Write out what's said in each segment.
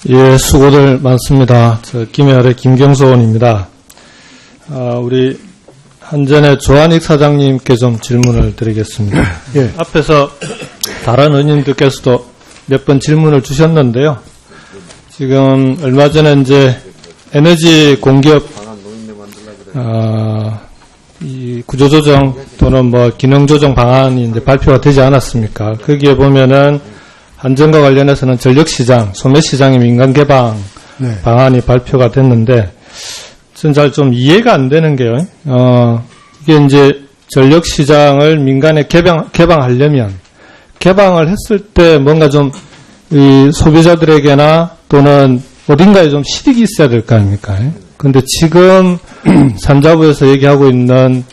예, 수고들 많습니다. 김해아래 김경수 의원입니다. 우리 한전의 조한익 사장님께 좀 질문을 드리겠습니다. 예. 앞에서 다른 의원님들께서도 몇 번 질문을 주셨는데요. 지금 얼마 전에 이제 에너지 공기업 이 구조조정 또는 뭐 기능조정 방안이 이제 발표가 되지 않았습니까? 거기에 보면은 한전과 관련해서는 전력시장, 소매시장의 민간개방 방안이 발표가 됐는데, 전 잘 좀 이해가 안 되는 게요. 이게 이제 전력시장을 민간에 개방하려면, 개방을 했을 때 뭔가 좀, 이 소비자들에게나 또는 어딘가에 좀 실익이 있어야 될 거 아닙니까? 근데 지금 산자부에서 얘기하고 있는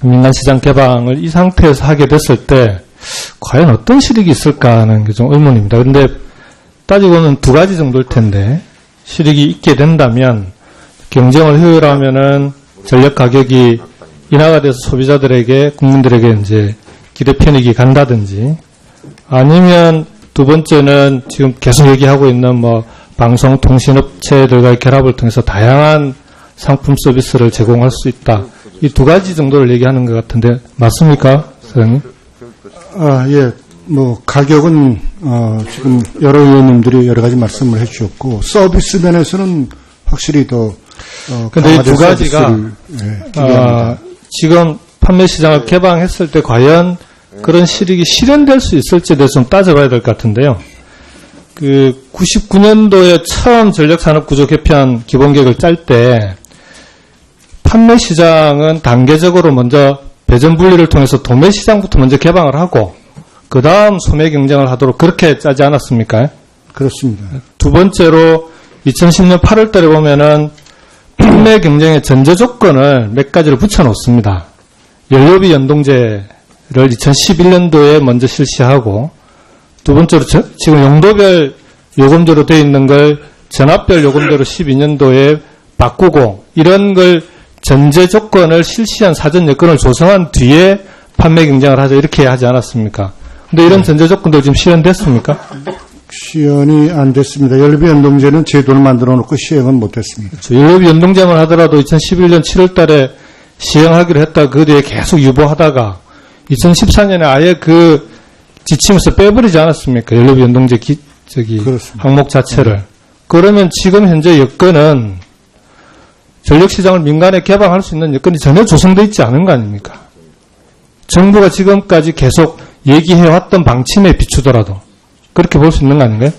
민간시장 개방을 이 상태에서 하게 됐을 때, 과연 어떤 실익이 있을까 하는 게 좀 의문입니다. 그런데 따지고는 두 가지 정도일 텐데, 실익이 있게 된다면 경쟁을 효율화하면은 전력 가격이 인하가 돼서 소비자들에게, 국민들에게 이제 기대 편익이 간다든지, 아니면 두 번째는 지금 계속 얘기하고 있는 뭐 방송통신업체들과의 결합을 통해서 다양한 상품 서비스를 제공할 수 있다. 이 두 가지 정도를 얘기하는 것 같은데 맞습니까, 사장님? 예. 뭐, 가격은, 지금 여러 의원님들이 여러 가지 말씀을 해 주셨고, 서비스 면에서는 확실히 더, 근데 이 두 가지가, 지금 판매 시장을 개방했을 때 과연 그런 실익이 실현될 수 있을지에 대해서 좀 따져봐야 될 것 같은데요. 99년도에 처음 전력산업구조 개편 기본계획을 짤 때, 판매 시장은 단계적으로 먼저 배전 분리를 통해서 도매 시장부터 먼저 개방을 하고 그 다음 소매 경쟁을 하도록 그렇게 짜지 않았습니까? 그렇습니다. 두 번째로 2010년 8월 달에 보면은 판매 경쟁의 전제 조건을 몇 가지를 붙여놓습니다. 연료비 연동제를 2011년도에 먼저 실시하고 두 번째로 지금 용도별 요금제로 되어 있는 걸 전압별 요금제로 12년도에 바꾸고 이런 걸 전제 조건을 실시한 사전 여건을 조성한 뒤에 판매 경쟁을 하자 이렇게 하지 않았습니까? 근데 이런 전제 조건도 지금 실현됐습니까? 시연이 안 됐습니다. 연료비 연동제는 제도를 만들어 놓고 시행은 못했습니다. 연료비 연동제만 하더라도 2011년 7월 달에 시행하기로 했다 그 뒤에 계속 유보하다가 2014년에 아예 그 지침에서 빼버리지 않았습니까? 연료비 연동제 항목 자체를. 그러면 지금 현재 여건은 전력시장을 민간에 개방할 수 있는 여건이 전혀 조성되어 있지 않은 거 아닙니까? 정부가 지금까지 계속 얘기해왔던 방침에 비추더라도 그렇게 볼 수 있는 거 아닌가요?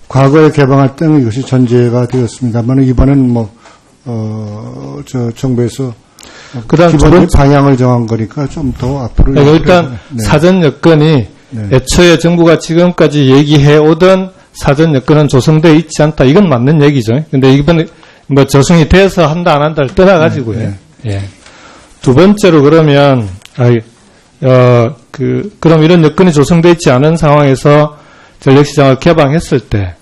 과거에 개방할 때는 이것이 전제가 되었습니다만 이번엔 정부에서 기본 방향을 정한 거니까 좀 더 앞으로. 일단 사전 여건이 애초에 정부가 지금까지 얘기해오던 사전 여건은 조성되어 있지 않다. 이건 맞는 얘기죠. 근데 이번에 조성이 돼서 한다 안 한다를 떠나가지고요. 예. 두 번째로 그러면 그럼 이런 여건이 조성되어 있지 않은 상황에서 전력시장을 개방했을 때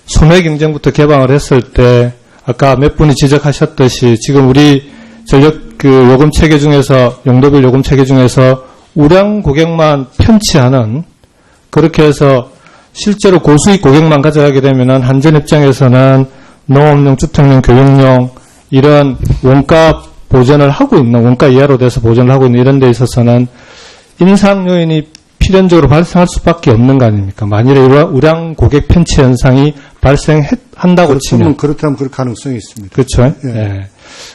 소매 경쟁부터 개방을 했을 때 아까 몇 분이 지적하셨듯이 지금 우리 전력 요금 체계 중에서 용도별 요금 체계 중에서 우량 고객만 편취하는 그렇게 해서 실제로 고수익 고객만 가져가게 되면은 한전 입장에서는 농업용, 주택용, 교육용 이런 원가 보전을 하고 있는 원가 이하로 돼서 보전을 하고 있는 이런 데 있어서는 인상 요인이 필연적으로 발생할 수밖에 없는 거 아닙니까? 만일에 우량 고객 편취 현상이 발생한다고 치면 그렇다면 그럴 가능성이 있습니다. 그렇죠. 예.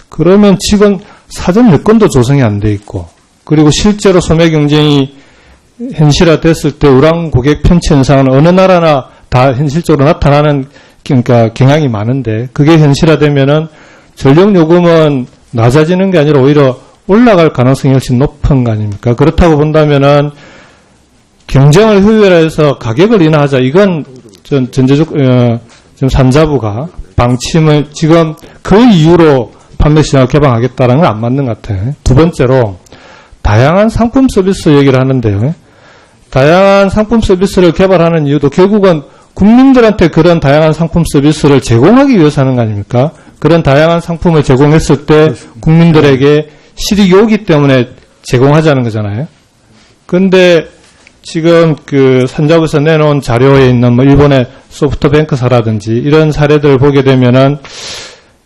그러면 지금 사전 여건도 조성이 안 돼 있고 그리고 실제로 소매 경쟁이 현실화됐을 때 우량 고객 편취 현상은 어느 나라나 다 현실적으로 나타나는 그러니까 경향이 많은데 그게 현실화되면은 전력 요금은 낮아지는 게 아니라 오히려 올라갈 가능성이 훨씬 높은 거 아닙니까? 그렇다고 본다면은 경쟁을 효율화해서 가격을 인하하자 이건 지금 산자부가 방침을 지금 그 이유로 판매 시장을 개방하겠다는 건 안 맞는 것 같아요. 두 번째로 다양한 상품 서비스 얘기를 하는데요. 다양한 상품 서비스를 개발하는 이유도 결국은 국민들한테 그런 다양한 상품 서비스를 제공하기 위해서 하는 거 아닙니까? 그런 다양한 상품을 제공했을 때 국민들에게 실익이 오기 때문에 제공하자는 거잖아요. 그런데 지금 그 산자부에서 내놓은 자료에 있는 뭐 일본의 소프트뱅크사라든지 이런 사례들을 보게 되면은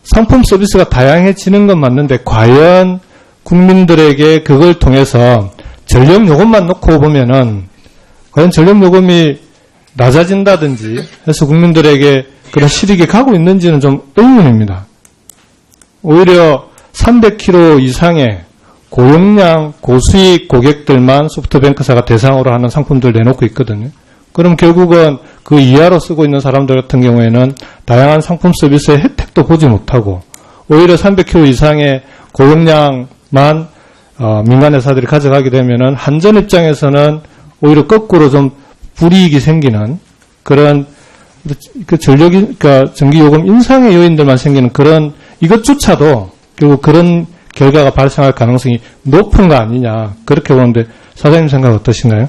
상품 서비스가 다양해지는 건 맞는데 과연 국민들에게 그걸 통해서 전력 요금만 놓고 보면은 과연 전력 요금이 낮아진다든지 해서 국민들에게 그런 실익이 가고 있는지는 좀 의문입니다. 오히려 300km 이상의 고용량, 고수익 고객들만 소프트뱅크사가 대상으로 하는 상품들 내놓고 있거든요. 그럼 결국은 그 이하로 쓰고 있는 사람들 같은 경우에는 다양한 상품 서비스의 혜택도 보지 못하고 오히려 300km 이상의 고용량만 민간 회사들이 가져가게 되면은 한전 입장에서는 오히려 거꾸로 좀 불이익이 생기는 그런 그 그러니까 전기요금 인상의 요인들만 생기는 그런 이것조차도 결국 그런 결과가 발생할 가능성이 높은 거 아니냐 그렇게 보는데 사장님 생각 어떠신가요?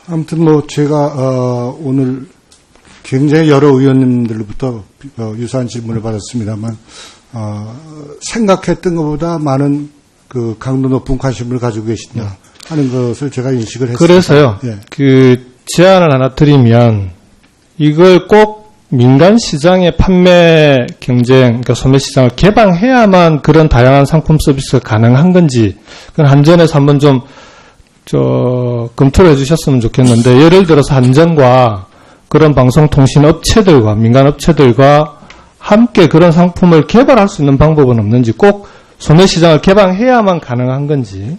아무튼 뭐 제가 오늘 굉장히 여러 의원님들로부터 유사한 질문을 받았습니다만 생각했던 것보다 많은 그 강도 높은 관심을 가지고 계시냐 하는 것을 제가 인식을 했습니다. 그래서요. 예. 그 제안을 하나 드리면 이걸 꼭 민간 시장의 판매 경쟁, 그러니까 소매 시장을 개방해야만 그런 다양한 상품 서비스가 가능한 건지 그건 한전에서 한번 좀 검토를 해주셨으면 좋겠는데 예를 들어서 한전과 그런 방송통신 업체들과 민간 업체들과 함께 그런 상품을 개발할 수 있는 방법은 없는지 꼭 소매 시장을 개방해야만 가능한 건지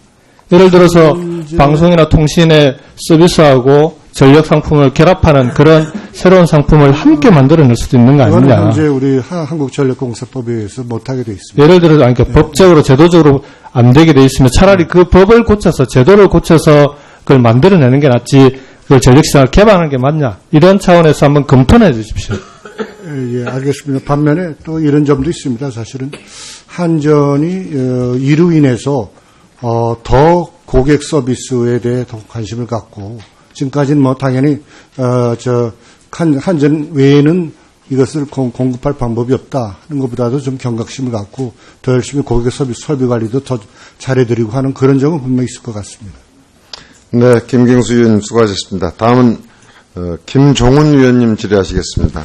예를 들어서 방송이나 통신의 서비스하고 전력 상품을 결합하는 그런 새로운 상품을 함께 만들어낼 수도 있는 거 아니냐. 그건 현재 우리 한국전력공사법에 의해서 못하게 돼 있습니다. 예를 들어서 그러니까 법적으로 제도적으로 안 되게 돼 있으면 차라리 그 법을 고쳐서 제도를 고쳐서 그걸 만들어내는 게 낫지 그걸 전력시장을 개방하는 게 맞냐. 이런 차원에서 한번 검토해 주십시오. 예, 알겠습니다. 반면에 또 이런 점도 있습니다. 사실은 한전이 이로 인해서 더 고객 서비스에 대해 더 관심을 갖고 지금까지는 뭐 당연히 한전 외에는 이것을 공급할 방법이 없다 하는 것보다도 좀 경각심을 갖고 더 열심히 고객 서비스 설비 관리도 더 잘해드리고 하는 그런 점은 분명히 있을 것 같습니다. 네, 김경수 의원님 수고하셨습니다. 다음은 김종훈 의원님 질의하시겠습니다.